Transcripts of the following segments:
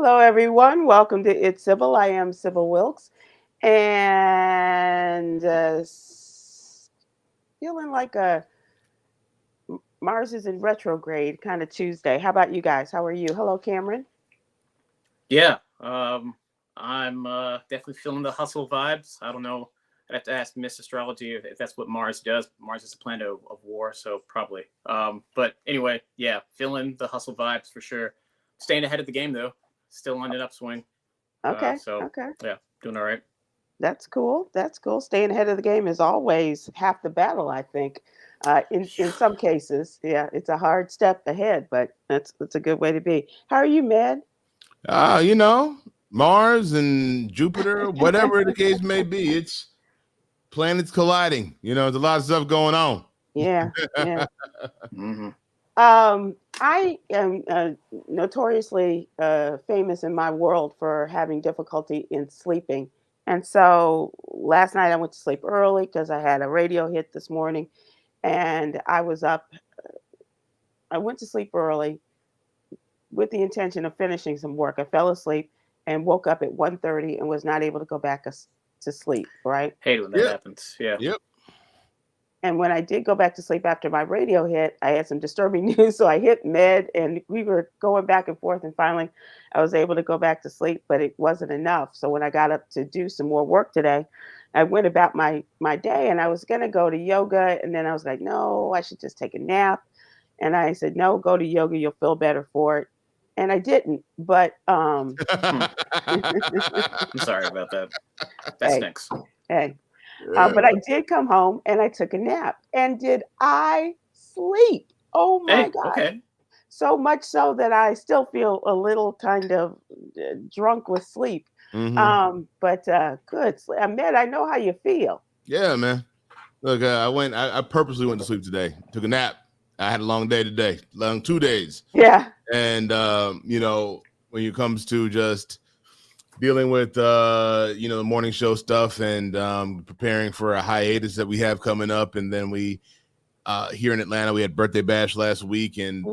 Hello, everyone. Welcome to It's Sybil. I am Sybil Wilkes, and feeling like Mars is in retrograde kind of Tuesday. How about you guys? How are you? Hello, Cameron. Yeah, I'm definitely feeling the hustle vibes. I don't know. I'd have to ask Miss Astrology if that's what Mars does. Mars is a planet of war, so probably. But anyway, yeah, feeling the hustle vibes for sure. Staying ahead of the game though, still on an upswing. Okay, So okay. yeah, doing all right. That's cool. That's cool. Staying ahead of the game is always half the battle, I think. In some cases, yeah, it's a hard step ahead, but that's a good way to be. How are you, Med? You know, Mars and Jupiter, whatever the case may be, it's planets colliding. There's a lot of stuff going on. Yeah, yeah. Mm-hmm. I am notoriously famous in my world for having difficulty in sleeping. And so last night I went to sleep early because I had a radio hit this morning and I was up. I went to sleep early with the intention of finishing some work. I fell asleep and woke up at 1:30 and was not able to go back to sleep, right? Hate when that happens. Yeah. Yep. And when I did go back to sleep after my radio hit, I had some disturbing news. So I hit Med and we were going back and forth. And finally, I was able to go back to sleep, but it wasn't enough. So when I got up to do some more work today, I went about my day and I was going to go to yoga. And then I was like, no, I should just take a nap. And I said, no, go to yoga. You'll feel better for it. And I didn't. But I'm sorry about that. That stinks. Hey. But I did come home and I took a nap. And did I sleep? Oh my God. Okay. So much so that I still feel a little kind of drunk with sleep. Mm-hmm. But good. Ahmed, I know how you feel. Yeah, man. Look, I purposely went to sleep today. Took a nap. I had a long day today, long 2 days. Yeah. And, when it comes to just dealing with the morning show stuff and preparing for a hiatus that we have coming up, and then we here in Atlanta we had birthday bash last week, and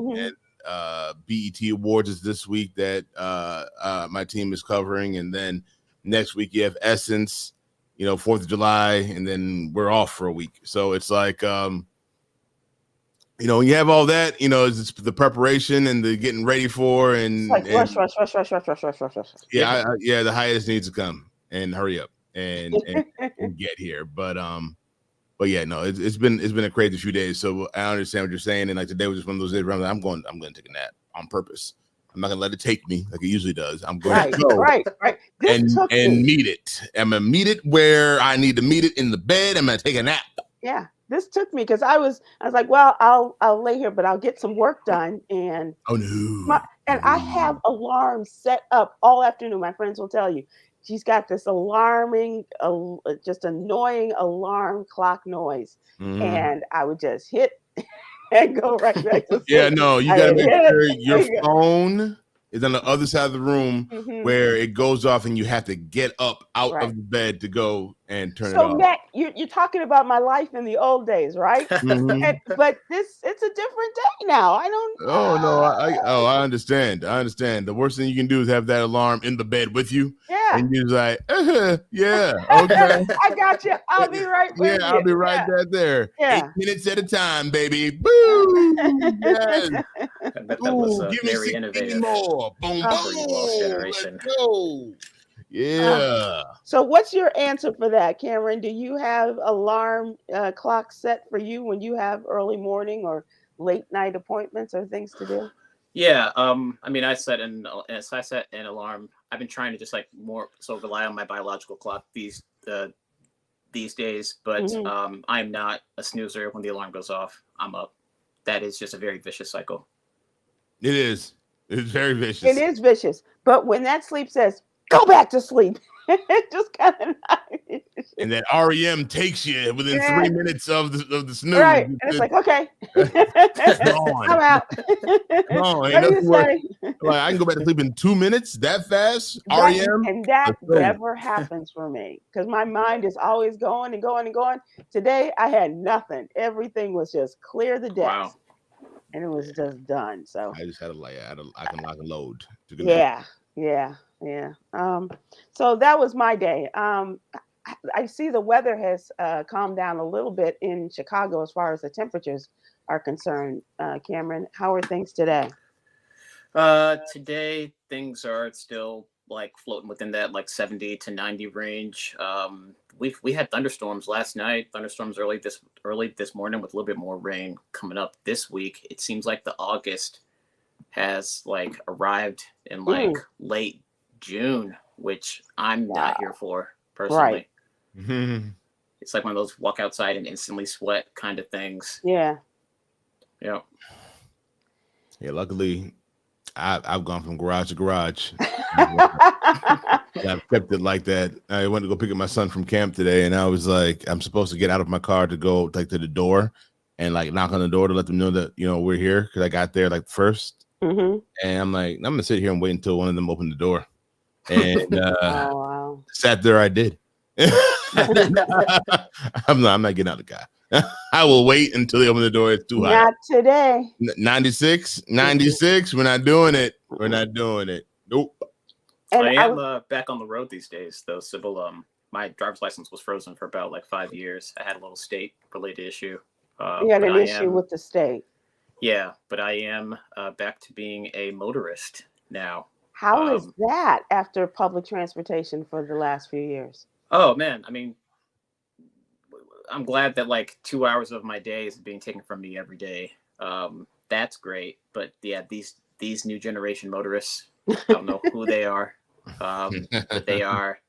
BET Awards is this week that my team is covering, and then next week you have Essence, 4th of July, and then we're off for a week. So it's like when you have all that, it's the preparation and the getting ready for, and it's like rush. Yeah, the hiatus needs to come and hurry up and get here. But yeah, no, it's been a crazy few days. So I understand what you're saying, and like today was just one of those days where I'm going to take a nap on purpose. I'm not gonna let it take me like it usually does. I'm going to go right. and meet it. I'm gonna meet it where I need to meet it in the bed. I'm gonna take a nap. Yeah. This took me because I was like, well, I'll lay here, but I'll get some work done. And oh no. I have alarms set up all afternoon. My friends will tell you, she's got this alarming, just annoying alarm clock noise, and I would just hit and go right back to sleep. Yeah, no, you gotta make sure your phone is on the other side of the room where it goes off and you have to get up out of the bed to go and turn it off. So, Matt, you're talking about my life in the old days, right? But it's a different day now. I don't. Oh no, I understand. I understand. The worst thing you can do is have that alarm in the bed with you. Yeah. And you're like, yeah, okay. I got you. I'll be right with you. I'll be right there. Yeah. 8 minutes at a time, baby. Boo! Yes. That was give me 60 more. Boom, boom. Generation. Let's go. Yeah. So what's your answer for that, Cameron? Do you have alarm clocks set for you when you have early morning or late night appointments or things to do? Yeah. I mean, I set an alarm. I've been trying to just more so rely on my biological clock these days, but I'm not a snoozer. When the alarm goes off, I'm up. That is just a very vicious cycle. It is. It's very vicious. It is vicious. But when that sleep says, go back to sleep, it just kind of and that REM takes you within 3 minutes of the snooze. Right. And it's like, okay. I'm out. Come on. Ain't nothing worse. Like, I can go back to sleep in 2 minutes that fast. REM. And that never happens for me because my mind is always going and going and going. Today I had nothing. Everything was just clear the deck. Wow. And it was just done. So I just had I can lock and load. Yeah. Yeah, yeah. So that was my day. I see the weather has calmed down a little bit in Chicago as far as the temperatures are concerned. Cameron, how are things today? Today things are still like floating within that like 70 to 90 range. We had thunderstorms last night, thunderstorms early this morning with a little bit more rain coming up this week. It seems like the August has like arrived in like late June, which I'm not here for personally. Right. It's like one of those walk outside and instantly sweat kind of things. Yeah. Yeah. Yeah. Luckily, I've gone from garage to garage. I've kept it like that. I went to go pick up my son from camp today, and I was like, I'm supposed to get out of my car to go like to the door and like knock on the door to let them know that we're here because I got there like first. And I'm like, I'm gonna sit here and wait until one of them opened the door. And oh, wow. Sat there, I did. I'm not getting out of the car. I will wait until they open the door. It's too hot. Not today. 96. We're not doing it. We're not doing it. Nope. And I am back on the road these days, though, Sybil. My driver's license was frozen for about like 5 years. I had a little state-related issue. You had an issue with the state. Yeah, but I am back to being a motorist now. How is that after public transportation for the last few years? Oh, man. I mean, I'm glad that like 2 hours of my day is being taken from me every day. That's great. But yeah, these new generation motorists, I don't know who they are, but they are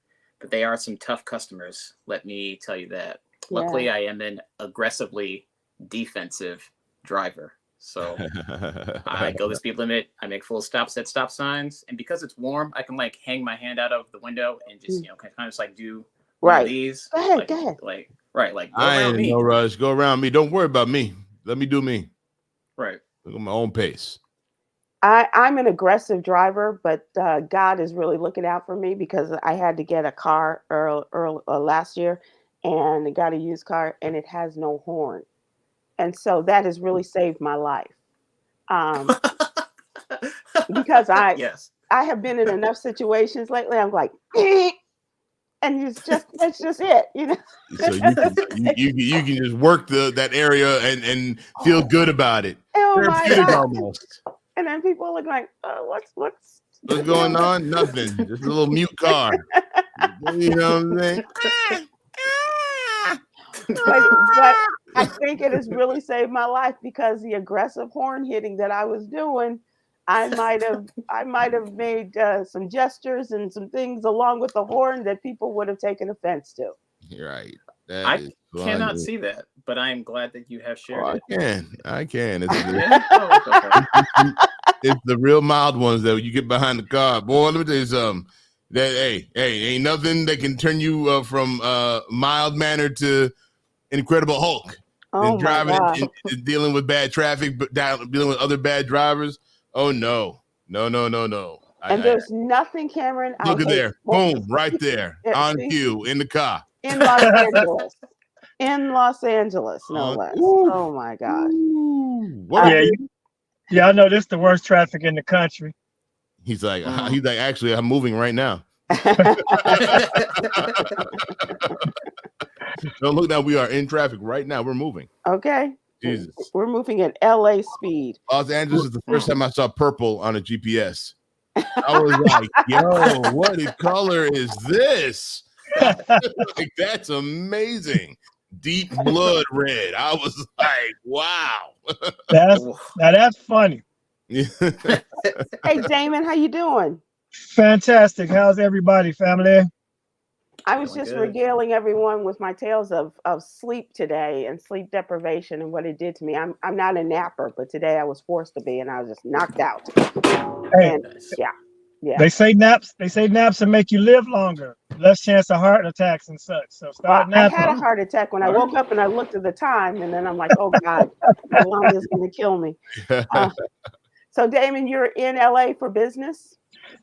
some tough customers. Let me tell you that. Yeah. Luckily, I am an aggressively defensive driver. So I go the speed limit. I make full stops at stop signs. And because it's warm, I can like hang my hand out of the window and just, kind of just like do one of these. Go ahead, go ahead. Like, right. Like, go I around ain't me. No rush. Go around me. Don't worry about me. Let me do me. Right. Look at my own pace. I'm an aggressive driver, but God is really looking out for me because I had to get a car last year and I got a used car and it has no horn. And so that has really saved my life. Because I have been in enough situations lately. I'm like, and that's just it, So you can just work that area and feel good about it. Oh my God. Almost. And then people look like, what's going on? Nothing. Just a little mute car. You know what I'm saying? But I think it has really saved my life because the aggressive horn hitting that I was doing, I might have made some gestures and some things along with the horn that people would have taken offense to. Right. I cannot see that, but I am glad that you have shared it. I can. It's the real mild ones that you get behind the car. Boy, let me tell you something. That hey, ain't nothing that can turn you from mild mannered to Incredible Hulk. And driving and dealing with bad traffic, but dealing with other bad drivers. Oh no. And there's nothing, Cameron. Look at there. Boom, right there. On cue in the car. In Los Angeles. In Los Angeles, no less. Oh my God. Yeah, I know this is the worst traffic in the country. He's like, actually, I'm moving right now. Don't look now. We are in traffic right now. We're moving. Okay. Jesus. We're moving at LA speed. Los Angeles is the first time I saw purple on a GPS. I was like, yo, what color is this? Like, that's amazing. Deep blood red. I was like, wow. That's funny. Hey, Damon, how you doing? Fantastic. How's everybody, family? I was just regaling everyone with my tales of sleep today and sleep deprivation and what it did to me. I'm not a napper, but today I was forced to be, and I was just knocked out. Hey, yeah. They say naps will make you live longer, less chance of heart attacks and such. So start napping. I had a heart attack when I woke up and I looked at the time, and then I'm like, oh God, Yolanda is going to kill me. So Damon, you're in LA for business?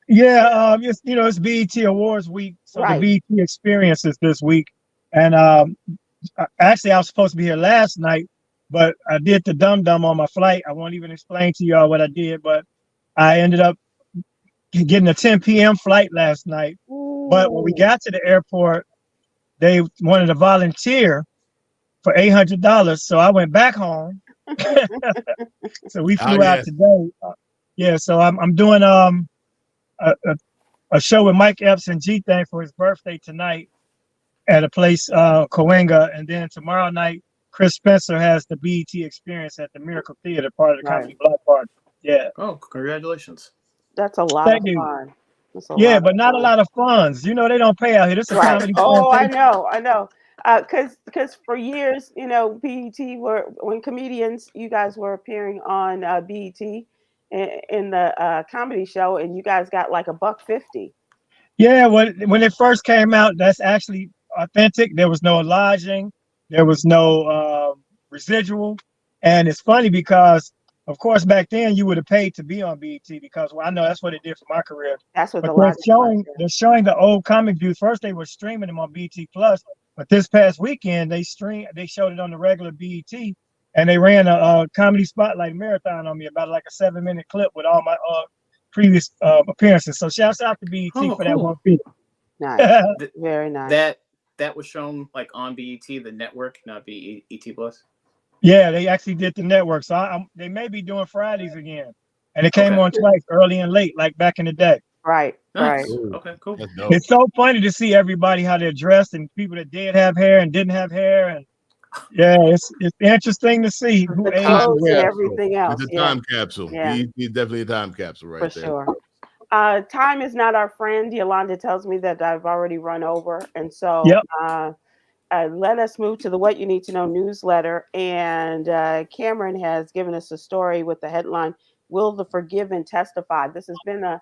Yeah, it's BET Awards week, so the BET experience is this week, and actually I was supposed to be here last night, but I did the dum-dum on my flight. I won't even explain to y'all what I did, but I ended up getting a 10 p.m. flight last night. But when we got to the airport, they wanted to volunteer for $800. So I went back home. So we flew out today. Yeah, so I'm doing a show with Mike Epps and G Thang for his birthday tonight at a place, Coenga, and then tomorrow night Chris Spencer has the BET Experience at the Miracle Theater, part of the Comedy Block Party. Yeah. Oh, congratulations! That's a lot of fun. Yeah, but not a lot of funds. You know, they don't pay out here. This is a comedy. Oh, I know. Because for years, you know, BET when comedians, you guys were appearing on BET in the comedy show, and you guys got like $1.50. Yeah, when it first came out, that's actually authentic. There was no lodging, there was no residual, and it's funny because, of course, back then you would have paid to be on BET because I know that's what it did for my career. That's what they're showing the old comic views. First, they were streaming them on BET Plus, but this past weekend they showed it on the regular BET, and they ran a comedy spotlight marathon on me, about like a 7-minute clip with all my previous appearances. So shouts out to BET for that one video. Nice. Very nice. That was shown like on BET, the network, not BET Plus. Yeah, they actually did the network. So they may be doing Fridays again. And it came on twice, early and late, like back in the day. Right. Nice. Right. Ooh, okay, cool. It's so funny to see everybody how they're dressed and people that did have hair and didn't have hair. And yeah, it's interesting to see who The aged clothes well. and everything else. It's a time capsule. Yeah. He's definitely a time capsule right For there. sure. Time is not our friend. Yolanda tells me that I've already run over. And so let us move to the What You Need to Know newsletter. And Khameron has given us a story with the headline, Will the Forgiven Testify? This has been a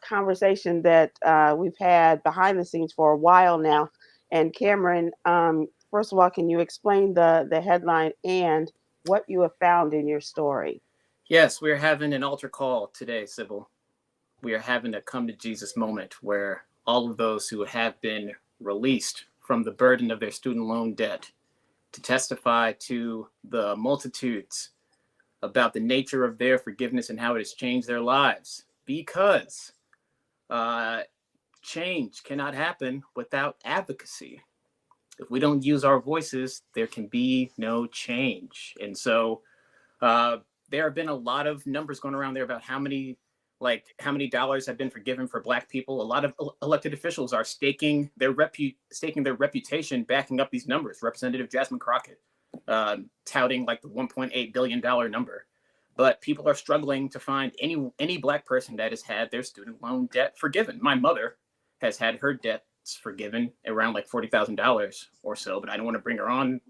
conversation that we've had behind the scenes for a while now. And Khameron, first of all, can you explain the headline and what you have found in your story? Yes, we're having an altar call today, Sybil. We are having a come to Jesus moment where all of those who have been released from the burden of their student loan debt to testify to the multitudes about the nature of their forgiveness and how it has changed their lives. Because change cannot happen without advocacy. If we don't use our voices, there can be no change. And so there have been a lot of numbers going around there about how many dollars have been forgiven for Black people. A lot of elected officials are staking their reputation backing up these numbers. Representative Jasmine Crockett touting like the $1.8 billion number. But people are struggling to find any Black person that has had their student loan debt forgiven. My mother has had her debts forgiven around like $40,000 or so, but I don't want to bring her on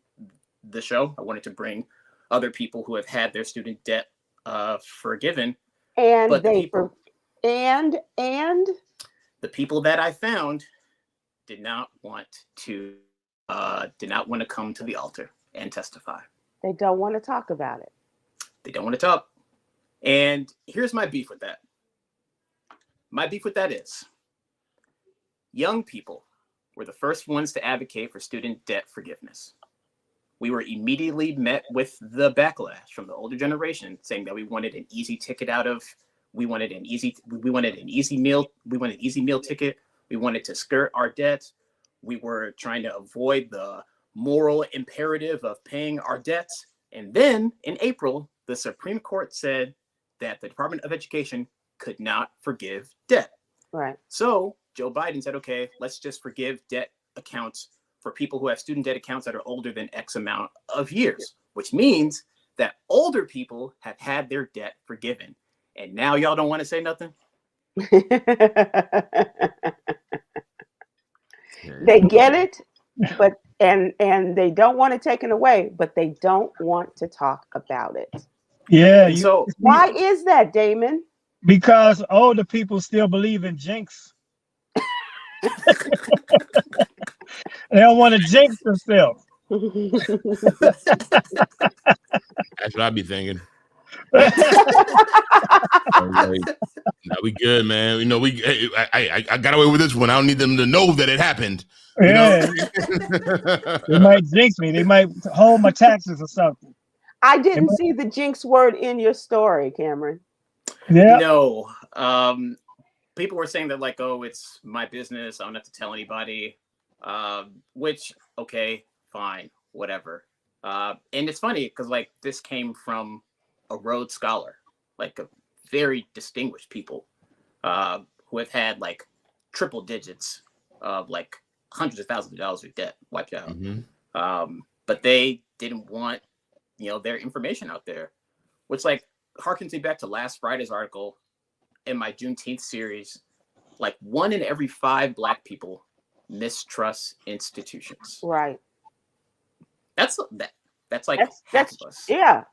the show. I wanted to bring other people who have had their student debt forgiven. And but the people that I found did not want to come to the altar and testify. They don't want to talk about it. They don't want to talk. And here's my beef with that. My beef with that is young people were the first ones to advocate for student debt forgiveness. We were immediately met with the backlash from the older generation saying that we wanted an easy ticket we wanted an easy meal ticket. We wanted to skirt our debts. We were trying to avoid the moral imperative of paying our debts. And then in April, the Supreme Court said that the Department of Education could not forgive debt. Right. So Joe Biden said, okay, let's just forgive debt accounts for people who have student debt accounts that are older than X amount of years, which means that older people have had their debt forgiven. And now y'all don't want to say nothing? They get it, but and they don't want it taken away, but they don't want to talk about it. Yeah. So why is that, Damon? Because older people still believe in jinx. They don't want to jinx themselves. That's what I be thinking. We good, man. You know, I got away with this one. I don't need them to know that it happened. Yeah. They might jinx me. They might hold my taxes or something. I didn't see the jinx word in your story, Khameron. Yeah. No. people were saying that like, oh, it's my business. I don't have to tell anybody. Which, okay, fine, whatever. And it's funny because like this came from a Rhodes Scholar, like a very distinguished people who have had like triple digits of like hundreds of thousands of dollars of debt wiped out. But they didn't want, their information out there, which like harkens me back to last Friday's article in my Juneteenth series. Like 1 in every 5 Black people mistrust institutions. Right. That's like half of us. Yeah.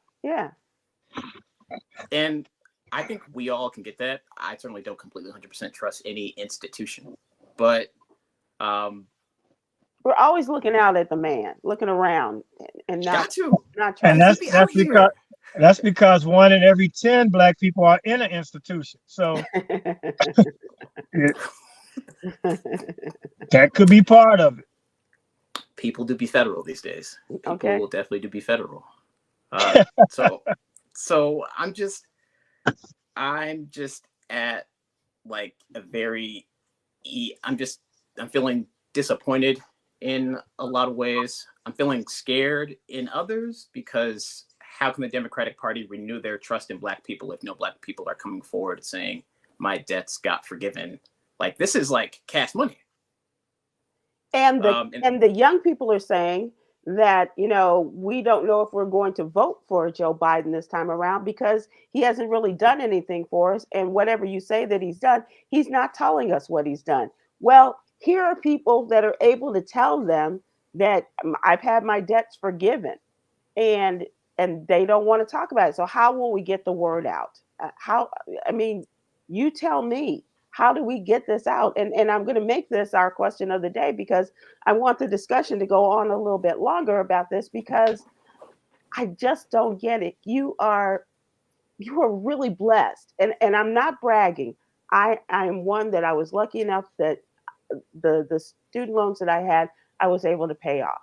And I think we all can get that. I certainly don't completely 100% trust any institution, but we're always looking out at the man, looking around, and not And trying. that's because 1 in every 10 Black people are in an institution. So that could be part of it. People do be federal these days. People will definitely do be federal. So I'm just at like I'm feeling disappointed in a lot of ways. I'm feeling scared in others because how can the Democratic Party renew their trust in Black people if no Black people are coming forward saying my debts got forgiven? Like this is like cash money. And the young people are saying that, we don't know if we're going to vote for Joe Biden this time around because he hasn't really done anything for us. And whatever you say that he's done, he's not telling us what he's done. Well, here are people that are able to tell them that I've had my debts forgiven, and they don't want to talk about it. So how will we get the word out? You tell me. How do we get this out? And I'm going to make this our question of the day because I want the discussion to go on a little bit longer about this because I just don't get it. You are really blessed. And I'm not bragging. I am one that I was lucky enough that the student loans that I had, I was able to pay off.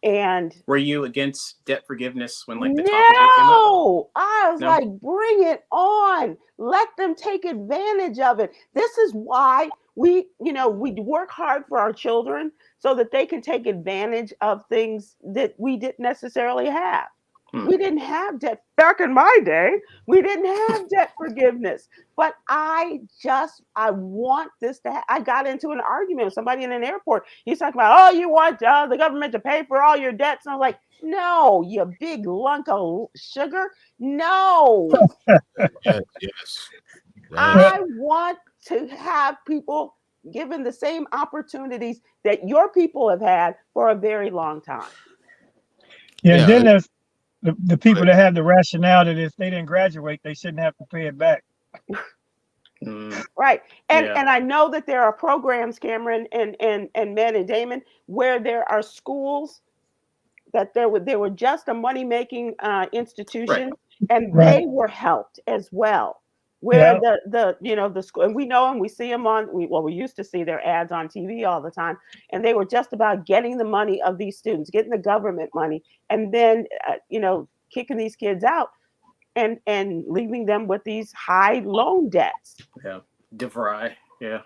And were you against debt forgiveness when like the topic came up? No, I was like, bring it on. Let them take advantage of it. This is why we work hard for our children so that they can take advantage of things that we didn't necessarily have. We didn't have debt back in my day. We didn't have debt forgiveness. But I want this to I got into an argument with somebody in an airport. He's talking about, you want the government to pay for all your debts. And I was like, no, you big lunk of sugar. No. Yes. I want to have people given the same opportunities that your people have had for a very long time. Yeah. Then there's the people that have the rationale that if they didn't graduate, they shouldn't have to pay it back. Right. And I know that there are programs, Khameron and Med and Damon, where there are schools that they were just a money-making institution, and they were helped as well. Where the school, and we know them, we see them we used to see their ads on TV all the time, and they were just about getting the money of these students, getting the government money, and then kicking these kids out and leaving them with these high loan debts. Yeah, DeVry. Yeah.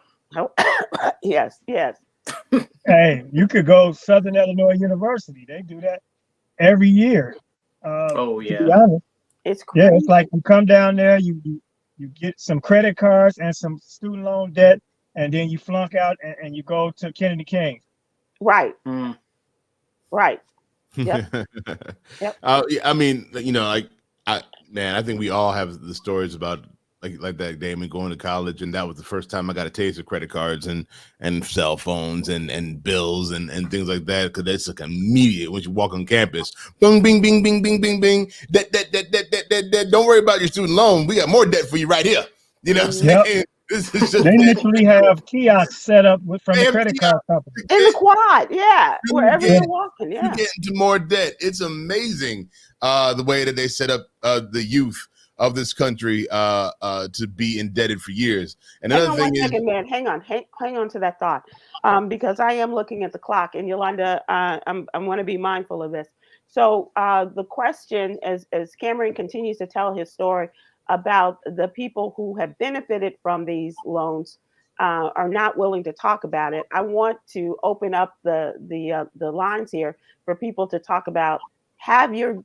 Yes. Hey, you could go Southern Illinois University. They do that every year. To be honest. It's crazy. Yeah, it's like you come down there, you get some credit cards and some student loan debt, and then you flunk out and you go to Kennedy King. Right. Right. Yep. Yep. I mean, I think we all have the stories about like that, Damon, going to college, and that was the first time I got a taste of credit cards and cell phones and bills and things like that, because that's like immediate when you walk on campus. Bing, bing, bing, bing, bing, bing, bing. That. Don't worry about your student loan. We got more debt for you right here. You know what I'm saying? Yep. They literally have kiosks set up from the credit card company. In the quad, wherever you're walking, You get into more debt. It's amazing the way that they set up the youth of this country to be indebted for years. And another thing is, man, hang on to that thought, because I am looking at the clock, and Yolanda, I want to be mindful of this. So the question, as Khameron continues to tell his story, about the people who have benefited from these loans are not willing to talk about it. I want to open up the lines here for people to talk about, have your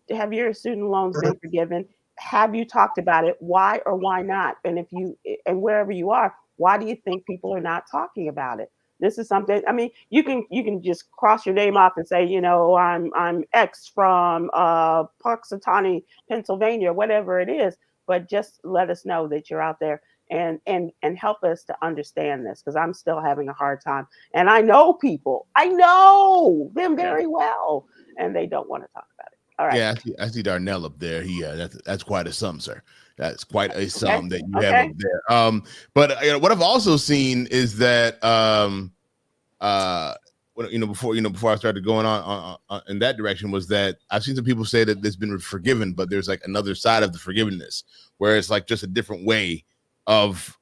student loans been forgiven? Have you talked about it? Why or why not? And if you, and wherever you are, why do you think people are not talking about it? This is something. I mean, you can just cross your name off and say, you know, I'm X from Punxsutawney, Pennsylvania, whatever it is. But just let us know that you're out there and help us to understand this, because I'm still having a hard time. And I know people, I know them very well, and they don't want to talk about it. All right. Yeah, I see Darnell up there. He that's quite a sum, sir. That's quite a sum that you have up there. But what I've also seen is that before I started going on in that direction, was that I've seen some people say that it's been forgiven, but there's like another side of the forgiveness where it's like just a different way of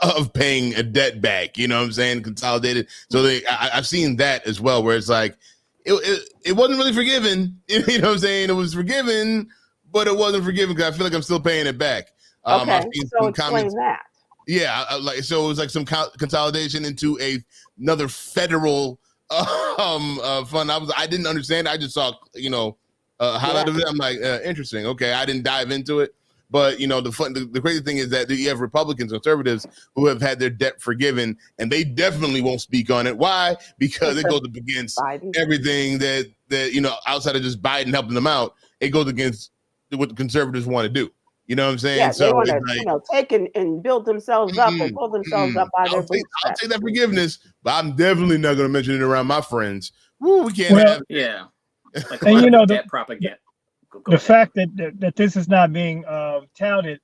of paying a debt back. You know what I'm saying? Consolidated. So I've seen that as well, where it's like it wasn't really forgiven. You know what I'm saying? It was forgiven, but it wasn't forgiven because I feel like I'm still paying it back. Okay, so explain that. Yeah, so it was like some consolidation into another federal fund. I didn't understand. I just saw highlight of it. I'm like, interesting. Okay, I didn't dive into it. But the crazy thing is that you have Republicans, conservatives who have had their debt forgiven, and they definitely won't speak on it. Why? Because it goes up against Biden. Everything that outside of just Biden helping them out, it goes against what the conservatives want to do. You know what I'm saying? Yeah, so they want to take and build themselves up and pull themselves up by their bootstraps. I'll take that forgiveness, but I'm definitely not going to mention it around my friends. Woo, we can't have. Yeah, like and debt propaganda. The fact that this is not being touted,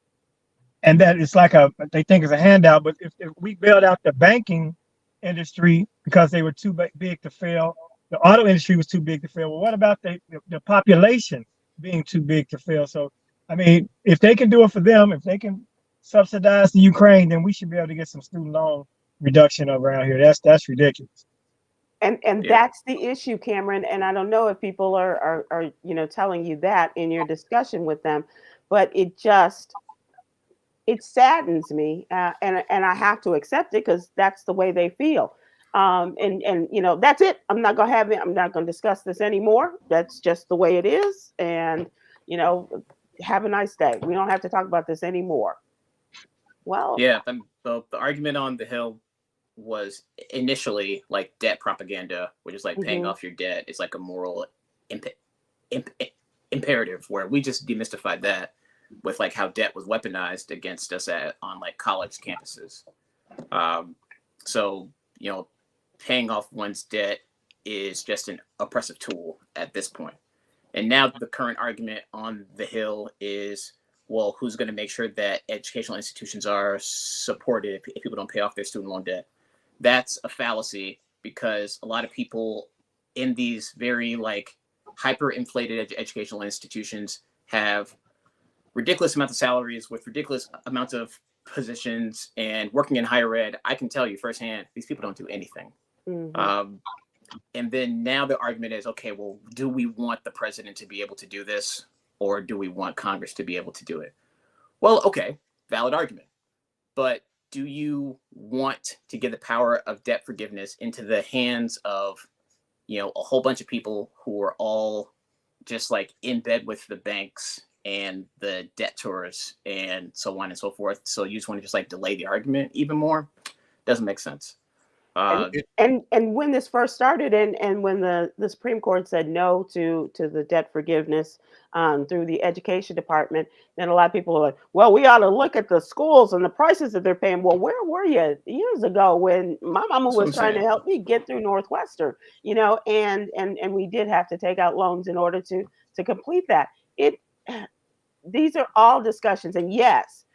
and that it's like they think it's a handout, but if we bailed out the banking industry because they were too big to fail, the auto industry was too big to fail. Well, what about the population being too big to fail? So, I mean, if they can do it for them, if they can subsidize the Ukraine, then we should be able to get some student loan reduction around here. That's ridiculous. And that's the issue, Khameron. And I don't know if people are telling you that in your discussion with them, but it saddens me, and I have to accept it because that's the way they feel. And that's it. I'm not gonna discuss this anymore. That's just the way it is. And have a nice day. We don't have to talk about this anymore. Well, yeah. The argument on the Hill was initially like debt propaganda, which is like paying off your debt is like a moral imperative, where we just demystified that with like how debt was weaponized against us on like college campuses. So paying off one's debt is just an oppressive tool at this point. And now the current argument on the Hill is, well, who's going to make sure that educational institutions are supported if people don't pay off their student loan debt? That's a fallacy, because a lot of people in these very like hyper-inflated educational institutions have ridiculous amounts of salaries with ridiculous amounts of positions, and working in higher ed, I can tell you firsthand, these people don't do anything. And then now the argument is, okay, well, do we want the president to be able to do this, or do we want Congress to be able to do it? Well, okay, valid argument. But do you want to give the power of debt forgiveness into the hands of, a whole bunch of people who are all just like in bed with the banks and the debtors and so on and so forth? So you just want to just like delay the argument even more? Doesn't make sense. And when this first started, and when the Supreme Court said no to the debt forgiveness through the education department, then a lot of people are like, well, we ought to look at the schools and the prices that they're paying. Well, where were you years ago when my mama was trying to help me get through Northwestern, and we did have to take out loans in order to complete that. These are all discussions, and yes,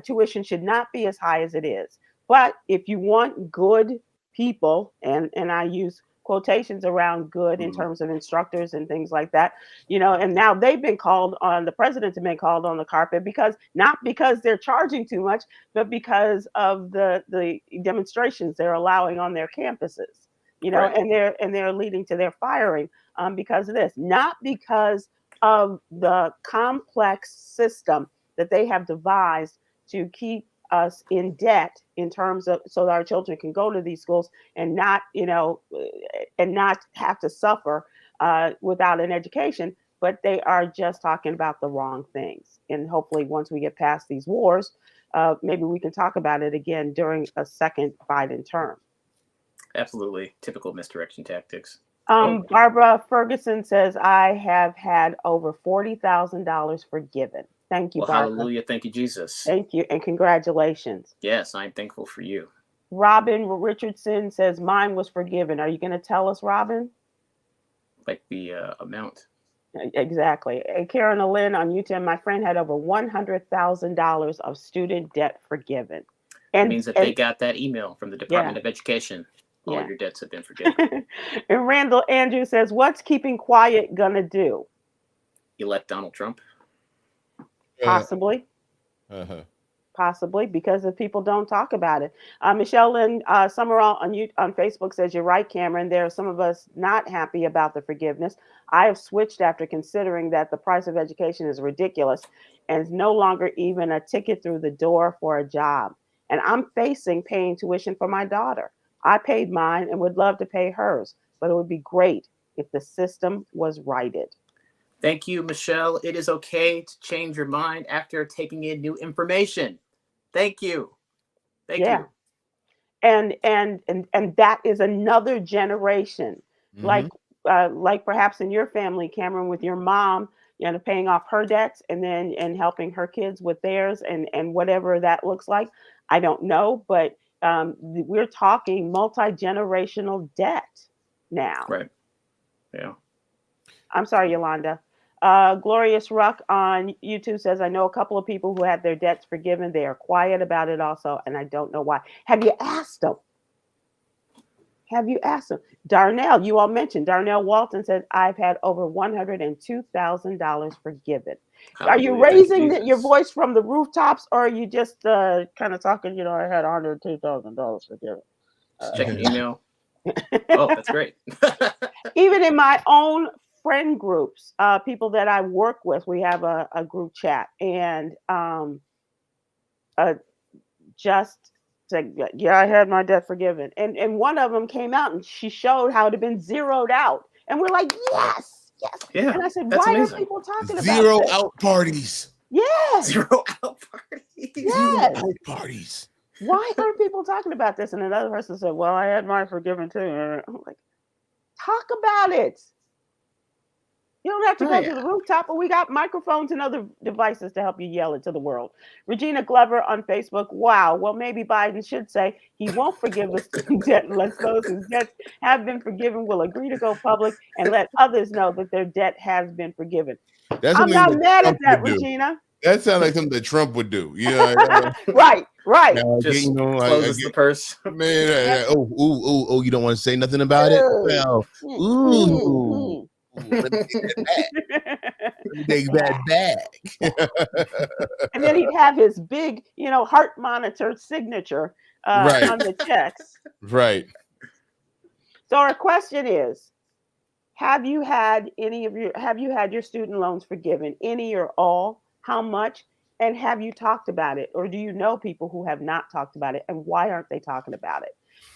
tuition should not be as high as it is. But if you want good people, and I use quotations around good in terms of instructors and things like that, and now they've been called on, the presidents have been called on the carpet, because not because they're charging too much, but because of the demonstrations they're allowing on their campuses, right. and they're leading to their firing because of this, not because of the complex system that they have devised to keep us in debt in terms of so that our children can go to these schools and not, and not have to suffer without an education. But they are just talking about the wrong things. And hopefully, once we get past these wars, maybe we can talk about it again during a second Biden term. Absolutely. Typical misdirection tactics. Barbara Ferguson says, I have had over $40,000 forgiven. Thank you, Well, Barbara. hallelujah. Thank you, Jesus. Thank you, and congratulations. Yes, I'm thankful for you. Robin Richardson says, mine was forgiven. Are you going to tell us, Robin? Like the amount. Exactly. And Karen Lynn on YouTube, my friend had over $100,000 of student debt forgiven. And it means that they got that email from the Department of Education. All your debts have been forgiven. And Randall Andrew says, what's keeping quiet gonna do? Elect Donald Trump? Possibly. Possibly, because if people don't talk about it. Michelle Lynn Summerall on Facebook says, you're right, Cameron. There are some of us not happy about the forgiveness. I have switched after considering that the price of education is ridiculous and is no longer even a ticket through the door for a job. And I'm facing paying tuition for my daughter. I paid mine and would love to pay hers, but it would be great if the system was righted. Thank you, Michelle. It is okay to change your mind after taking in new information. Thank you. Thank you. And that is another generation, like perhaps in your family, Cameron, with your mom, paying off her debts and helping her kids with theirs and whatever that looks like. I don't know, but we're talking multi-generational debt now. Right. Yeah. I'm sorry, Yolanda. Glorious Ruck on YouTube says, I know a couple of people who had their debts forgiven. They are quiet about it also, and I don't know why. Have you asked them? Darnell, you all mentioned, Darnell Walton said, I've had over $102,000 forgiven. Are you raising your voice from the rooftops, or are you just kind of talking, I had $102,000 forgiven? Check your email. Oh, that's great. Even in my own friend groups, people that I work with, we have a group chat, and just said, yeah, I had my debt forgiven. And one of them came out and she showed how it had been zeroed out. And we're like, yes. Yeah, and I said, why are people talking about zero out parties? Yes. Zero out parties. Yes. Zero out parties. Why aren't people talking about this? And another person said, well, I had mine forgiven too. And I'm like, talk about it. You don't have to go to the rooftop, but we got microphones and other devices to help you yell it to the world. Regina Glover on Facebook. Wow. Well, maybe Biden should say he won't forgive the student debt unless those whose debts have been forgiven will agree to go public and let others know that their debt has been forgiven. I'm not mad at that, Regina. That sounds like something that Trump would do. Right. Just closes the purse. Man, oh, you don't want to say nothing about it? Well, let me take that back. And then he'd have his big, heart monitor signature on the checks. Right. So our question is, have you had your student loans forgiven? Any or all? How much? And have you talked about it? Or do you know people who have not talked about it? And why aren't they talking about it?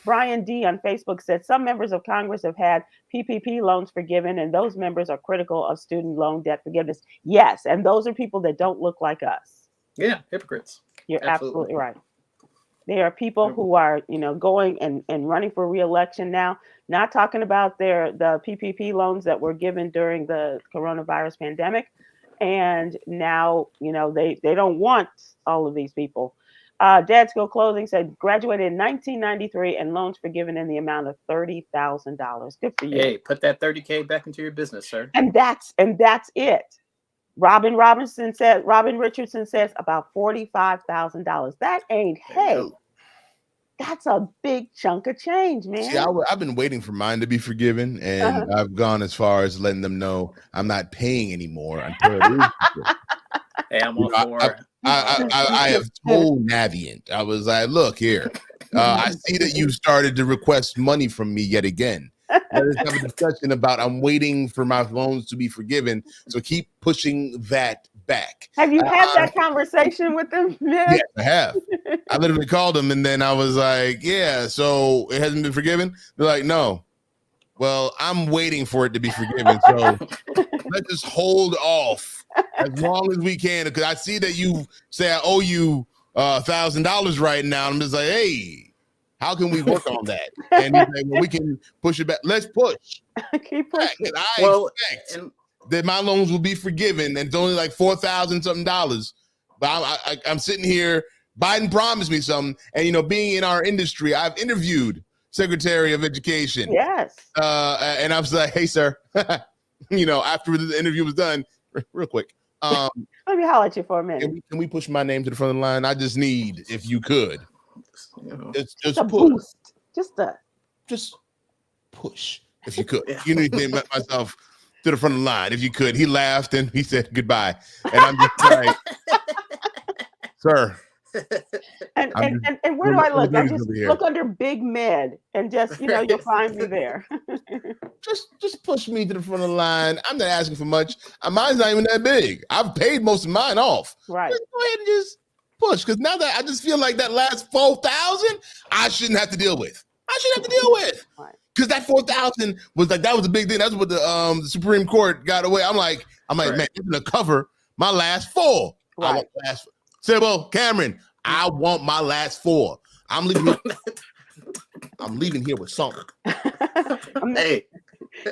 Brian D. on Facebook said, some members of Congress have had PPP loans forgiven, and those members are critical of student loan debt forgiveness. Yes, and those are people that don't look like us. Yeah, hypocrites. You're absolutely right. There are people who are, going and running for re-election now, not talking about the PPP loans that were given during the coronavirus pandemic. And now, they don't want all of these people. Dad's Go Clothing said, graduated in 1993 and loans forgiven in the amount of $30,000. Good for you. Hey, put that 30K back into your business, sir. And that's it. Robin Richardson says about $45,000. That ain't that's a big chunk of change, man. See, I've been waiting for mine to be forgiven, and I've gone as far as letting them know I'm not paying anymore until it is forgiven. Hey, I'm all for. I have told Navient. I was like, look here. I see that you started to request money from me yet again. Let's have a discussion about I'm waiting for my loans to be forgiven. So keep pushing that back. Have you had that conversation with them, man? Yes, I have. I literally called them, and then I was like, yeah, so it hasn't been forgiven? They're like, no. Well, I'm waiting for it to be forgiven, so let's just hold off as long as we can, because I see that you say I owe you $1,000 right now. I'm just like, hey, how can we work on that? And he's like, well, we can push it back. Let's push. Keep pushing. I expect that my loans will be forgiven, and it's only like $4,000 something dollars. But I'm sitting here. Biden promised me something, and being in our industry, I've interviewed Secretary of Education. Yes. And I was like, hey, sir, after the interview was done, real quick. Let me holler at you for a minute. Can we push my name to the front of the line? I just need, if you could, just a push. Boost. Just push, if you could. You need to get myself to the front of the line, if you could. He laughed and he said goodbye. And I'm just like, sir. And where do I look? I just look under Big Med and just, you'll find me there. just push me to the front of the line. I'm not asking for much. Mine's not even that big. I've paid most of mine off. Right. Just go ahead and just push, because now that I just feel like that last 4,000, I shouldn't have to deal with. Right. Because that 4,000 was like, that was a big thing. That's what the Supreme Court got away. I'm like, right. Man, it's gonna cover my last 4. Right. I want Sybil, Khameron, I want my last 4. I'm leaving here with something. Hey,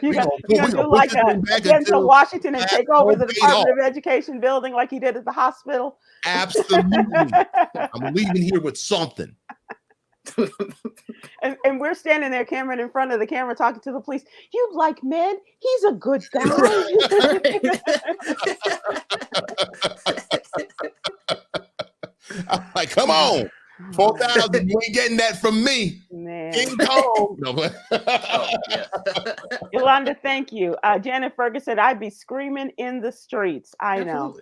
you're gonna do like a Denzel Washington and take over the Department of Education building like he did at the hospital. Absolutely. I'm leaving here with something. and we're standing there, Khameron, in front of the camera talking to the police. You like Med? He's a good guy. I'm like, come on, 4,000. You ain't getting that from me. Man. King Kong. Yolanda, thank you. Janet Ferguson, I'd be screaming in the streets. I know.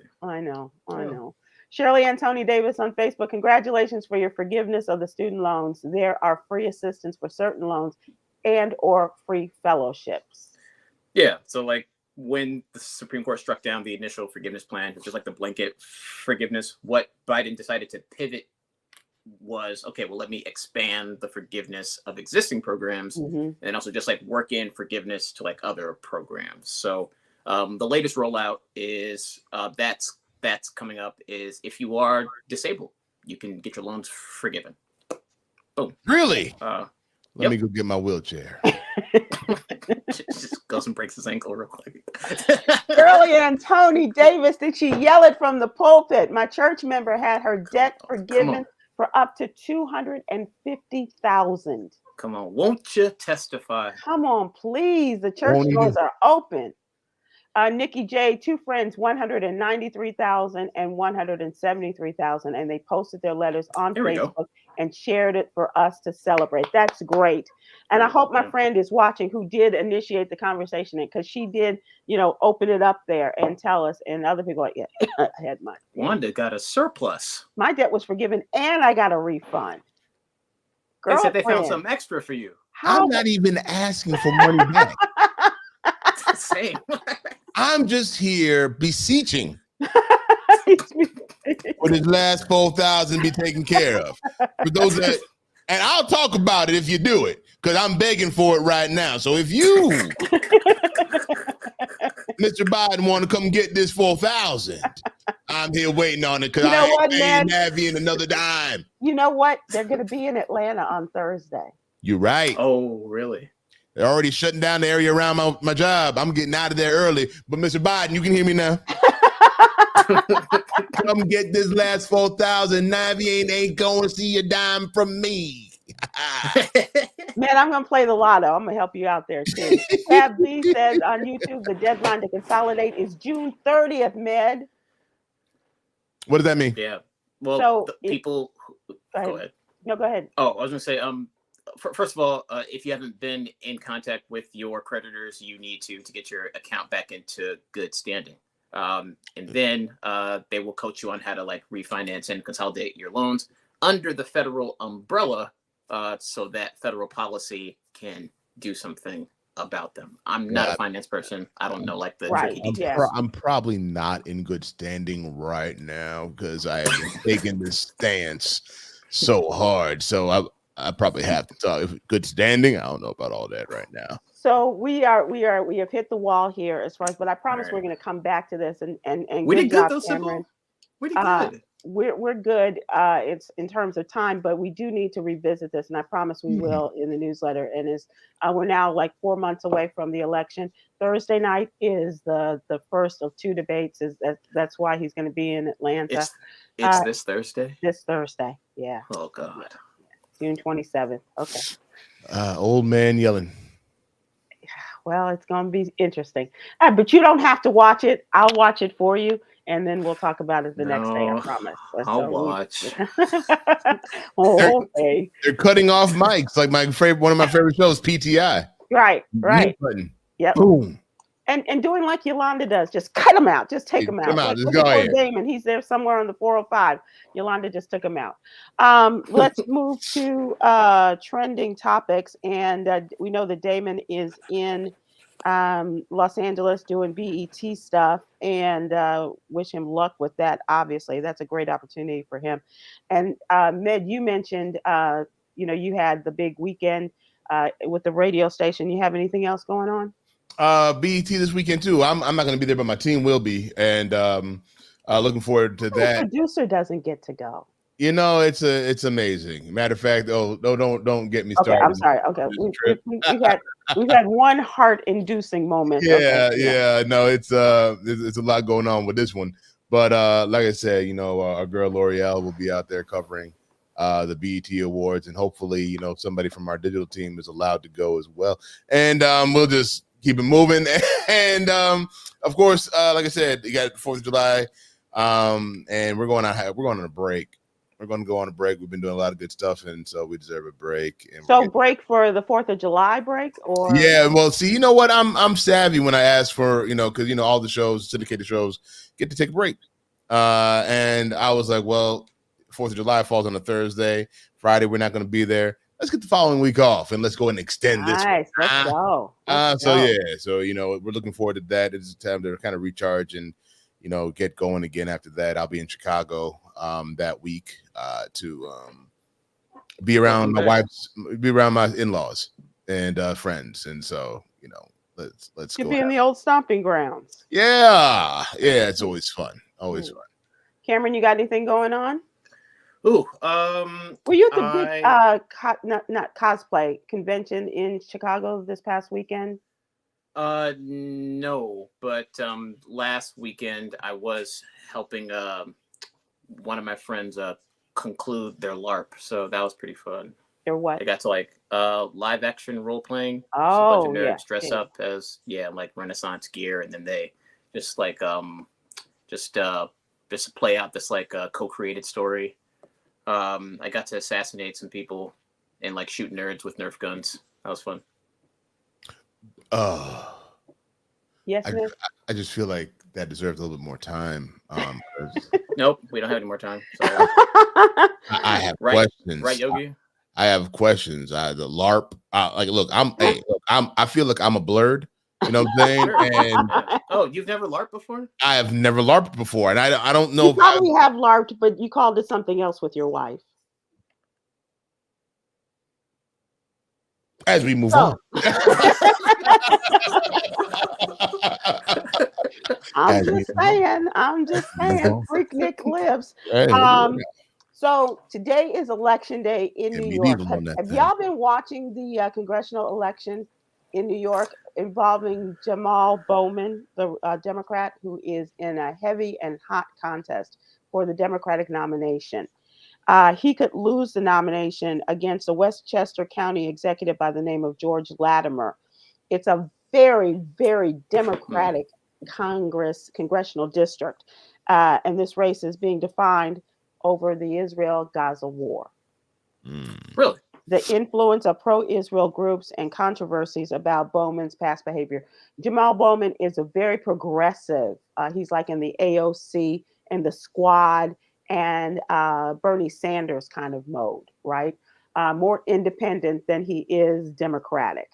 Shirley Antoni Davis on Facebook, congratulations for your forgiveness of the student loans. There are free assistance for certain loans and or free fellowships. Yeah, so like when the Supreme Court struck down the initial forgiveness plan, which is like the blanket forgiveness, what Biden decided to pivot was, okay, well, let me expand the forgiveness of existing programs and also just like work in forgiveness to like other programs. So the latest rollout is that's coming up is if you are disabled, you can get your loans forgiven. Boom. Really? Let me go get my wheelchair. Just goes and breaks his ankle real quick. Shirley Antoni Davis, did she yell it from the pulpit? My church member had her debt forgiven for up to $250,000. Come on, won't you testify? Come on, please. The church doors are open. Nikki J, 2 friends, $193,000 and $173,000, and they posted their letters on Facebook and shared it for us to celebrate. That's great. And I hope my friend is watching who did initiate the conversation, because she did, open it up there and tell us, and other people are like, yeah, I had mine. Wanda got a surplus. My debt was forgiven and I got a refund. They said they found something extra for you. I'm not even asking for money back. Same. I'm just here beseeching for this last 4,000 be taken care of. For those that, and I'll talk about it if you do it, because I'm begging for it right now. So if you, Mr. Biden, want to come get this 4,000, I'm here waiting on it, because I ain't paying Navi another dime. You know what? They're going to be in Atlanta on Thursday. You're right. Oh, really? They're already shutting down the area around my job. I'm getting out of there early. But Mr. Biden, you can hear me now. Come get this last 4,000. Navi ain't going to see a dime from me. Man, I'm going to play the lotto. I'm going to help you out there too. Tab B says on YouTube, the deadline to consolidate is June 30th, Med. What does that mean? Yeah. Well, people... Go ahead. No, go ahead. Oh, I was going to say... First of all, if you haven't been in contact with your creditors, you need to get your account back into good standing. And then they will coach you on how to like refinance and consolidate your loans under the federal umbrella, so that federal policy can do something about them. I'm not a finance person. I don't know like the tricky details. I'm probably not in good standing right now because I have been taking this stance so hard. So I probably have to talk. If good standing, I don't know about all that right now. So we have hit the wall here as far as, but I promise we're going to come back to this and we good did job, good though, Khameron. We did good. We're good. It's in terms of time, but we do need to revisit this, and I promise we will in the newsletter. And we're now like 4 months away from the election. Thursday night is the first of 2 debates. That's why he's going to be in Atlanta. It's this Thursday. This Thursday, yeah. Oh God. June 27th. Okay. Old man yelling. Well, it's going to be interesting. But you don't have to watch it. I'll watch it for you, and then we'll talk about it the next day, I promise. I'll watch. Okay. They're cutting off mics like one of my favorite shows, PTI. Right. Yep. Boom. And doing like Yolanda does, just cut them out. Just take them out. Like, just go ahead. Damon, he's there somewhere on the 405. Yolanda just took him out. Let's move to trending topics. And we know that Damon is in Los Angeles doing BET stuff, and wish him luck with that. Obviously, that's a great opportunity for him. And Med, you mentioned, you had the big weekend with the radio station. You have anything else going on? BET this weekend too. I'm not going to be there, but my team will be, and looking forward to that. The producer doesn't get to go. It's amazing. Matter of fact, don't get me started. Okay, I'm sorry. Okay, we've had one heart-inducing moment. Yeah. No, it's a lot going on with this one, but like I said, our girl L'Oreal will be out there covering the BET Awards, and hopefully, somebody from our digital team is allowed to go as well, and we'll just keep it moving. And of course, like I said, you got 4th of July, and we're going on a break. We're going to go on a break. We've been doing a lot of good stuff, and so we deserve a break. And break for the 4th of July break, or yeah. Well, see, you know what? I'm savvy when I ask for, because all the shows, syndicated shows, get to take a break. And I was like, well, 4th of July falls on a Thursday. Friday, we're not going to be there. Let's get the following week off, and let's go and extend this. Nice. Let's go. So we're looking forward to that. It's time to kind of recharge and get going again. After that, I'll be in Chicago that week to be around my in-laws and friends, and so let's to go. Be in the old stomping grounds. Yeah, it's always fun. Always fun. Khameron, you got anything going on? Ooh, were you at the big not cosplay convention in Chicago this past weekend? No, but last weekend I was helping one of my friends conclude their LARP, so that was pretty fun. Their what? They got to like live action role playing. Oh, so a bunch of nerds dress up as like Renaissance gear, and then they just like just play out this like co-created story. I got to assassinate some people and like shoot nerds with Nerf guns. That was fun. Yes, I just feel like that deserves a little bit more time. Nope, we don't have any more time. Sorry. I have questions. Right, Yogi? I have questions. The LARP. I feel like I'm a blurred. You know what I'm saying? And you've never LARPed before? I have never LARPed before, and I don't know. You probably have LARPed, but you called it something else with your wife. As we move on. I'm just saying. Freaknik lives. So today is election day in New York. Have y'all been watching the congressional election in New York involving Jamal Bowman, the Democrat, who is in a heavy and hot contest for the Democratic nomination? He could lose the nomination against a Westchester County executive by the name of George Latimer. It's a very, very Democratic congressional district. And this race is being defined over the Israel-Gaza war. Really? The influence of pro-Israel groups and controversies about Bowman's past behavior. Jamal Bowman is a very progressive. He's like in the AOC and the Squad and Bernie Sanders kind of mode, right? More independent than he is Democratic.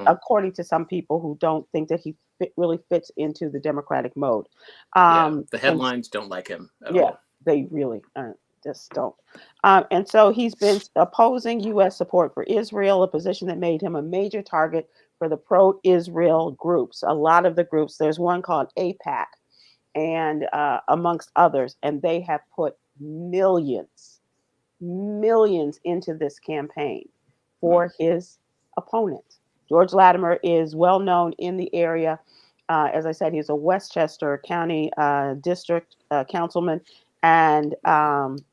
according to some people who don't think that he really fits into the Democratic mode. Yeah, the And headlines don't like him at yeah, all. they really just don't. And so he's been opposing U.S. support for Israel, a position that made him a major target for the pro-Israel groups. A lot of the groups, there's one called AIPAC, and amongst others, and they have put millions into this campaign for his opponent. George Latimer is well known in the area. As I said, he's a Westchester County district councilman, and Bowman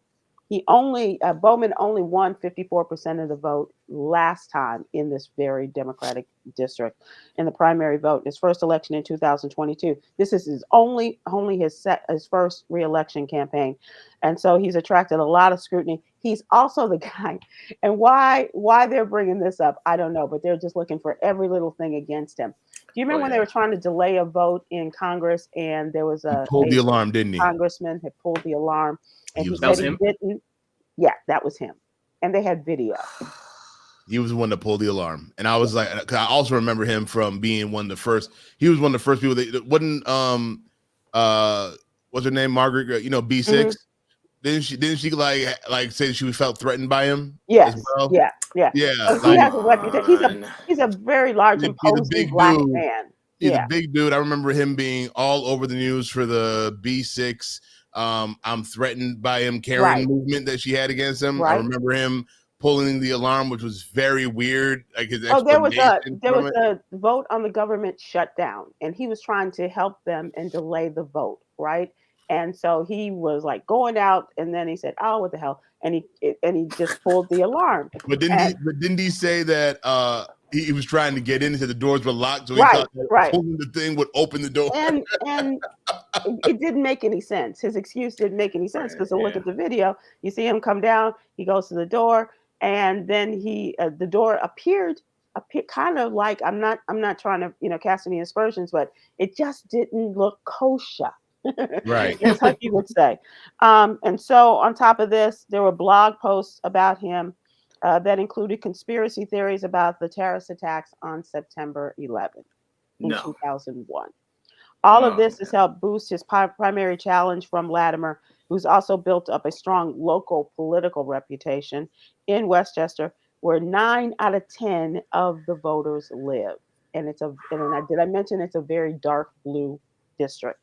only won 54% of the vote last time in this very Democratic district in the primary vote. His first election in 2022. This is his first reelection campaign, and so he's attracted a lot of scrutiny. He's also the guy, and why they're bringing this up, I don't know, but they're just looking for every little thing against him. Do you remember when they were trying to delay a vote in Congress, and there was he pulled the alarm, didn't he? Congressman had pulled the alarm, and he That said was he him? didn't. Yeah, that was him, and they had video. He was the one that pulled the alarm, and I was like, 'cause I also remember him from being one of the first. He was one of the first people that wasn't what's her name, Margaret? B6. Didn't she like say she felt threatened by him? Yes. As well? Yeah. Yeah. He has a reputation. He's a very large, he's a imposing big black dude. man. He's a big dude. I remember him being all over the news for the B6 I'm threatened by him carrying movement that she had against him. I remember him pulling the alarm, which was very weird. Like his there was a vote on the government shutdown, and he was trying to help them and delay the vote, right? And so he was like going out, and then he said, "Oh, what the hell?" And he just pulled the alarm. But didn't he say that he was trying to get in, and said the doors were locked, so he thought that pulling the thing would open the door. And it didn't make any sense. His excuse didn't make any sense because look at the video. You see him come down. He goes to the door, and then the door appeared kind of like I'm not trying to cast any aspersions, but it just didn't look kosher. Right. That's what you would say. And so on top of this, there were blog posts about him that included conspiracy theories about the terrorist attacks on September 11th in 2001. All of this has helped boost his primary challenge from Latimer, who's also built up a strong local political reputation in Westchester, where 9 out of 10 of the voters live. And did I mention it's a very dark blue district?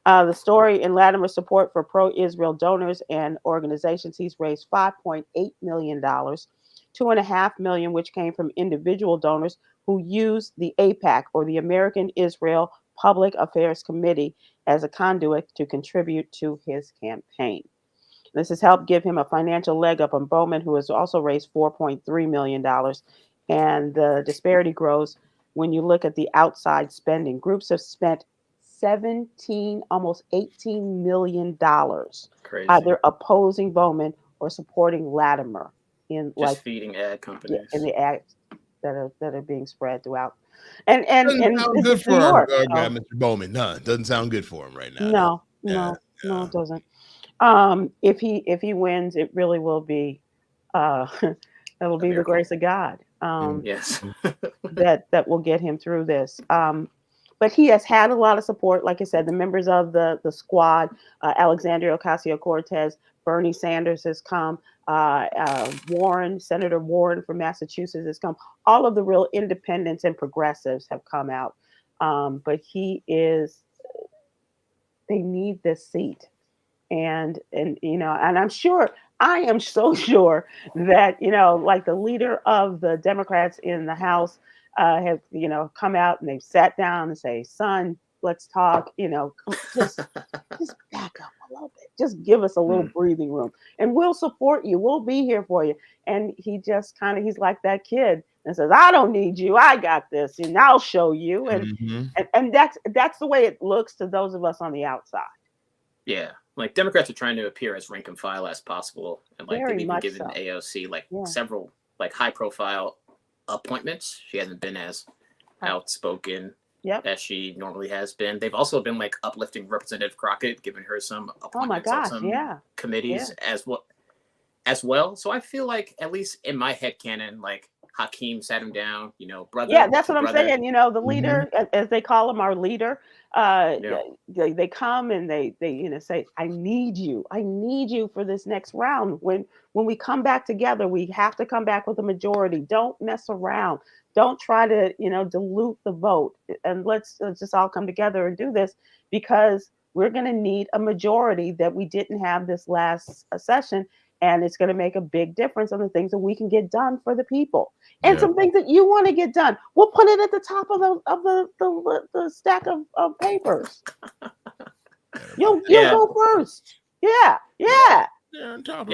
The story in Latimer's support for pro-Israel donors and organizations, he's raised $5.8 million, $2.5 million, which came from individual donors who used the AIPAC, or the American Israel Public Affairs Committee, as a conduit to contribute to his campaign. This has helped give him a financial leg up on Bowman, who has also raised $4.3 million. And the disparity grows when you look at the outside spending. Groups have spent almost $18 million either opposing Bowman or supporting Latimer in feeding ad companies. In the ads that are being spread throughout. And sound good for our guy, Mr. Bowman. No, it doesn't sound good for him right now. No, it doesn't. If he wins, it really will be it'll be the grace of God. Yes. that will get him through this. But he has had a lot of support. Like I said, the members of the squad, Alexandria Ocasio-Cortez, Bernie Sanders has come, Senator Warren from Massachusetts has come. All of the real independents and progressives have come out. But they need this seat. And I am so sure that, like the leader of the Democrats in the House have, come out and they've sat down and say, son, let's talk, just back up a little bit. Just give us a little breathing room and we'll support you. We'll be here for you. And he just he's like that kid and says, I don't need you. I got this and I'll show you. And that's the way it looks to those of us on the outside. Yeah. Like Democrats are trying to appear as rank and file as possible. And like they've even given AOC several high profile appointments. She hasn't been as outspoken as she normally has been. They've also been uplifting Representative Crockett, giving her some appointments on some committees as well. So I feel like, at least in my headcanon, Hakeem sat him down, brother. Yeah, that's what I'm brother. saying. The leader, as they call him, our leader, Yeah. they come and they say, I need you for this next round. When we come back together, we have to come back with a majority. Don't mess around. Don't try to dilute the vote, and let's just all come together and do this, because we're going to need a majority that we didn't have this last session, and it's going to make a big difference on the things that we can get done for the people. And some things that you want to get done, we'll put it at the top of the stack of papers. You'll go first. Yeah.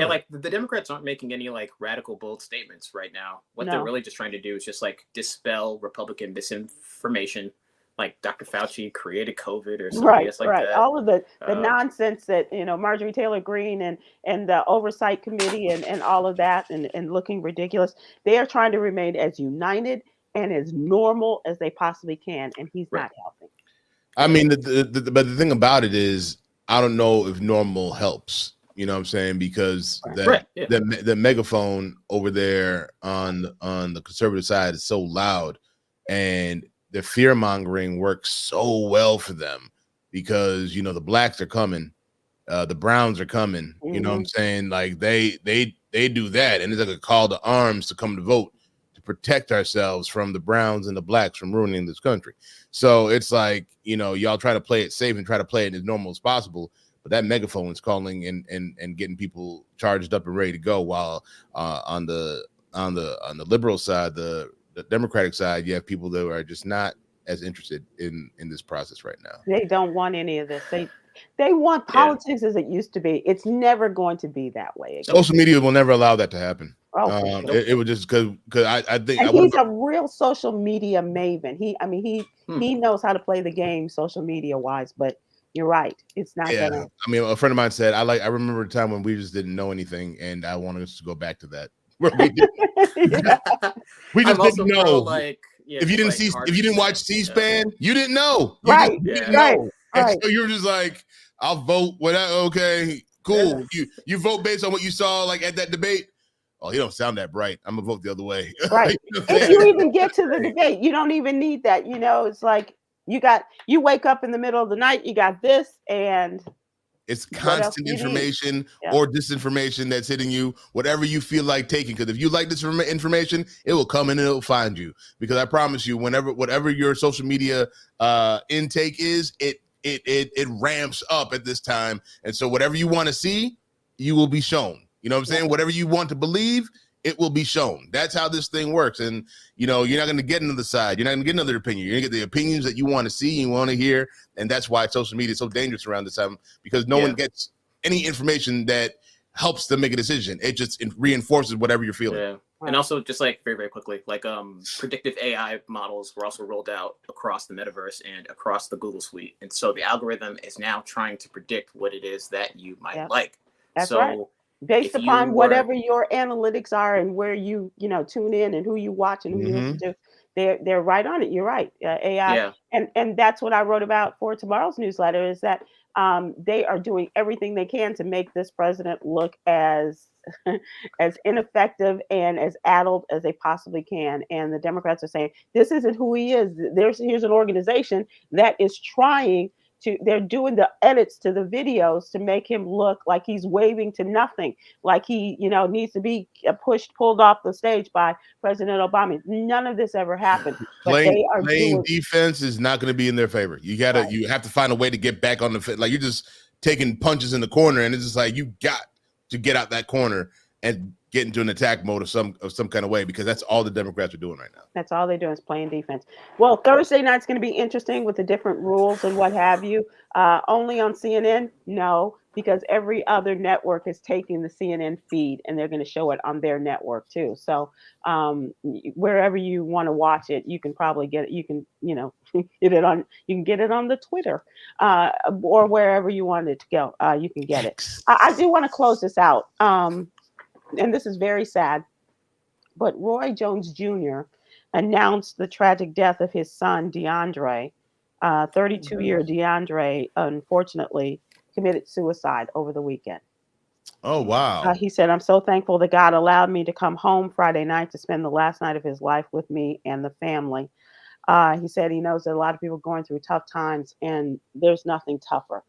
Like the Democrats aren't making any like radical bold statements right now. What they're really just trying to do is just like dispel Republican misinformation, like Dr. Fauci created COVID or something like that. All of the nonsense that Marjorie Taylor Greene and the Oversight Committee and all of that and looking ridiculous. They are trying to remain as united and as normal as they possibly can, and he's not helping. I mean, but the thing about it is, I don't know if normal helps. You know what I'm saying? Because the megaphone over there on the conservative side is so loud, and the fear mongering works so well for them, because the blacks are coming, the browns are coming. You know what I'm saying? Like they do that, and it's like a call to arms to come to vote to protect ourselves from the browns and the blacks from ruining this country. So it's like y'all try to play it safe and try to play it as normal as possible. But that megaphone is calling and getting people charged up and ready to go. While on the liberal side, the Democratic side, you have people that are just not as interested in this process right now. They don't want any of this. They want politics as it used to be. It's never going to be that way again. Social media will never allow that to happen. Oh, it would just because I think he's a real social media maven. He knows how to play the game social media wise, but you're right. It's not gonna. I mean, a friend of mine said, I remember a time when we just didn't know anything, and I wanted us to go back to that. We just didn't know. If you didn't watch C-SPAN, you didn't know. You didn't know. And so you're just like, I'll vote. Okay, cool. Yeah. You vote based on what you saw, like at that debate. Oh, he don't sound that bright. I'm gonna vote the other way. Right. If you even get to the debate, you don't even need that. It's like you wake up in the middle of the night, you got this, and it's constant information or disinformation that's hitting you, whatever you feel like taking. Because if you like this information, it will come in and it will find you. Because I promise you, whatever your social media intake is, it ramps up at this time. And so whatever you want to see, you will be shown. You know what I'm saying? Whatever you want to believe, it will be shown. That's how this thing works. And, you're not going to get another side. You're not going to get another opinion. You're going to get the opinions that you want to see, you want to hear. And that's why social media is so dangerous around this time, because no one gets any information that helps them make a decision. It just reinforces whatever you're feeling. Yeah. And also, just like very, very quickly, like predictive AI models were also rolled out across the metaverse and across the Google suite. And so the algorithm is now trying to predict what it is that you might like. That's right. Based upon whatever your analytics are and where you tune in and who you watch and who you listen to, they're right on it. You're right. AI, and that's what I wrote about for tomorrow's newsletter, is that they are doing everything they can to make this president look as ineffective and as addled as they possibly can. And the Democrats are saying this isn't who he is. Here's an organization that is trying. They're doing the edits to the videos to make him look like he's waving to nothing, like he, needs to be pulled off the stage by President Obama. None of this ever happened. Playing defense is not going to be in their favor. You have to find a way to get back on the field. Like, you're just taking punches in the corner, and it's just like, you got to get out that corner and get into an attack mode of some kind of way, because that's all the Democrats are doing right now. That's all they're doing is playing defense. Well, Thursday night's going to be interesting with the different rules and what have you. Only on CNN? No, because every other network is taking the CNN feed and they're going to show it on their network too. So wherever you want to watch it, you can probably get it. You can, you can get it on the Twitter or wherever you want it to go. You can get it. I do want to close this out. And this is very sad, but Roy Jones Jr. announced the tragic death of his son, DeAndre. 32-year DeAndre, unfortunately, committed suicide over the weekend. Oh, wow. He said, I'm so thankful that God allowed me to come home Friday night to spend the last night of his life with me and the family. He said he knows that a lot of people are going through tough times, and there's nothing tougher.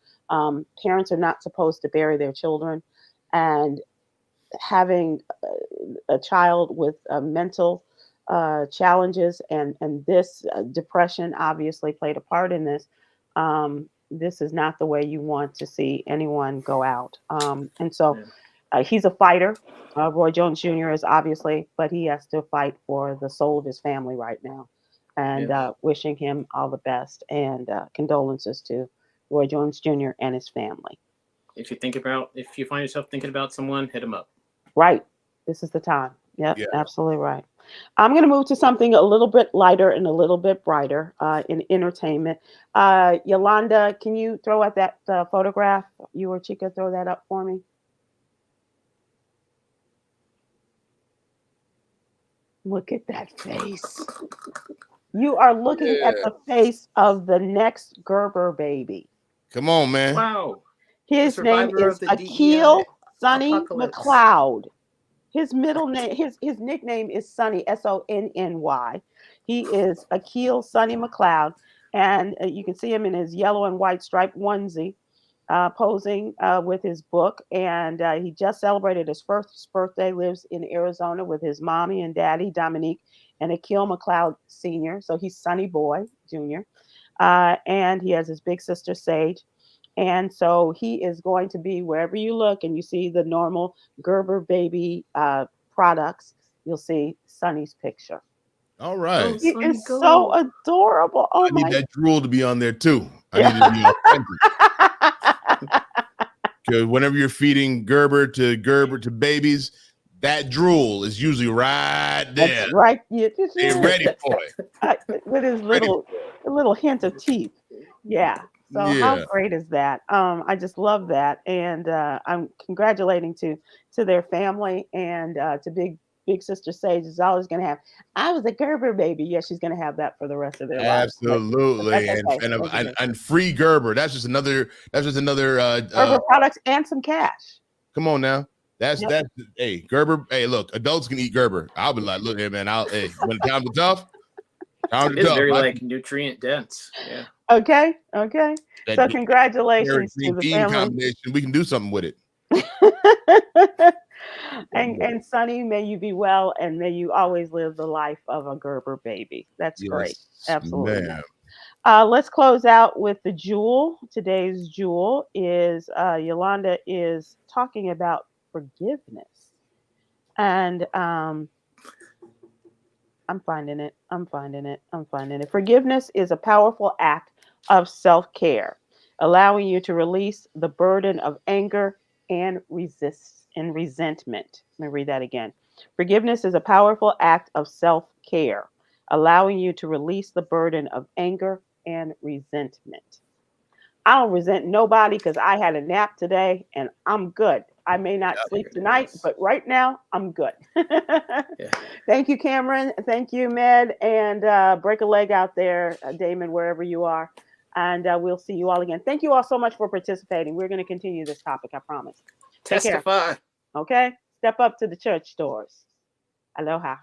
Parents are not supposed to bury their children, and having a child with mental challenges and this depression obviously played a part in this. This is not the way you want to see anyone go out. And so he's a fighter. Roy Jones Jr. is obviously, but he has to fight for the soul of his family right now. And wishing him all the best and condolences to Roy Jones Jr. and his family. If you find yourself thinking about someone, hit them up. Right. This is the time. Yep, Yeah. absolutely right. I'm going to move to something a little bit lighter and a little bit brighter in entertainment. Yolanda, can you throw out that photograph? You or Chica, throw that up for me. Look at that face. You are looking at the face of the next Gerber baby. Come on, man. Wow. His name is Akil Sonny McLeod. His middle name, his nickname is Sonny, Sonny. He is Akil Sonny McLeod, and you can see him in his yellow and white striped onesie, posing with his book. And he just celebrated his first birthday. Lives in Arizona with his mommy and daddy, Dominique, and Akil McLeod Sr. So he's Sonny Boy Jr. And he has his big sister Sage. And so he is going to be wherever you look and you see the normal Gerber baby products, you'll see Sonny's picture. All right. He is so adorable. Oh, I need that drool to be on there too. I Yeah. need it to be authentic. Because whenever you're feeding Gerber to babies, that drool is usually right there. That's right. Yeah, They're ready for it. With his little hint of teeth. Yeah. So how great is that? I just love that, and I'm congratulating to their family and to big sister Sage is always going to have. I was a Gerber baby. Yes, she's going to have that for the rest of their lives. Absolutely, and free Gerber. That's just another. Gerber products and some cash. Come on now. That's hey Gerber. Hey, look, adults can eat Gerber. I'll be like, look here, man. When times are tough. It's very nutrient dense. Yeah. Okay. So congratulations to the family. Combination. We can do something with it. and Sonny, may you be well, and may you always live the life of a Gerber baby. That's great. Absolutely. Let's close out with the jewel. Today's jewel is Yolanda is talking about forgiveness, and I'm finding it. Forgiveness is a powerful act of self-care, allowing you to release the burden of anger and resentment. Let me read that again. Forgiveness is a powerful act of self-care, allowing you to release the burden of anger and resentment. I don't resent nobody because I had a nap today and I'm good. I may not sleep tonight, but right now I'm good. Thank you, Khameron. Thank you, Ahmed. And break a leg out there, Damon, wherever you are. And we'll see you all again. Thank you all so much for participating. We're going to continue this topic, I promise. Testify. Okay? Step up to the church doors. Aloha.